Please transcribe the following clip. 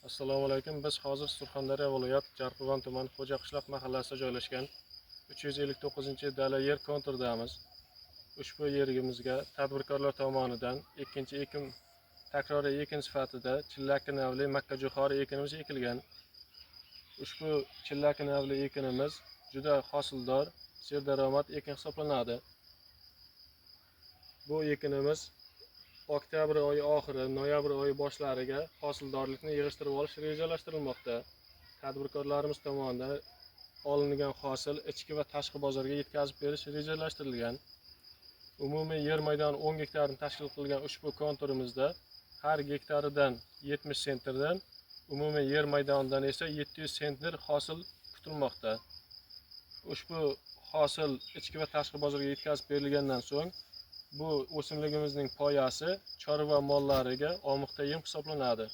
Assalomu alaykum. Biz hozir Surxondaryo viloyat Jarqo'rg'on tumani Xo'jaqishloq mahallasida joylashgan 359-dala yer konturidamiz. Ushbu yerimizga tadbirkorlar tomonidan ikkinchi ekin takroriy ekin sifatida chillaki navli makkajo'xori ekinimiz ekilgan. Ushbu chillaki navli ekinimiz juda hosildor, serdaromad ekin hisoblanadi. Bu ekinimiz oktyabr oyi oxiri, noyabr oyi boshlariga hosildorlikni yig'ishtirib olish rejalashtirilmoqda. Tadbirkorlarimiz tomonidan olingan hosil ichki va tashqi bozorga yetkazib berish rejalashtirilgan. Umumiy yer maydoni 10 gektarni tashkil qilgan ushbu konturimizda har gektaridan 70 sentrdan, umumiy yer maydonidan esa 700 sentner hosil kutilmoqda. Ushbu hosil ichki va tashqi bozorga yetkazib berilgandan so'ng bu o'simligimizning poyasi chorva mollariga omoqda yem hisoblanadi.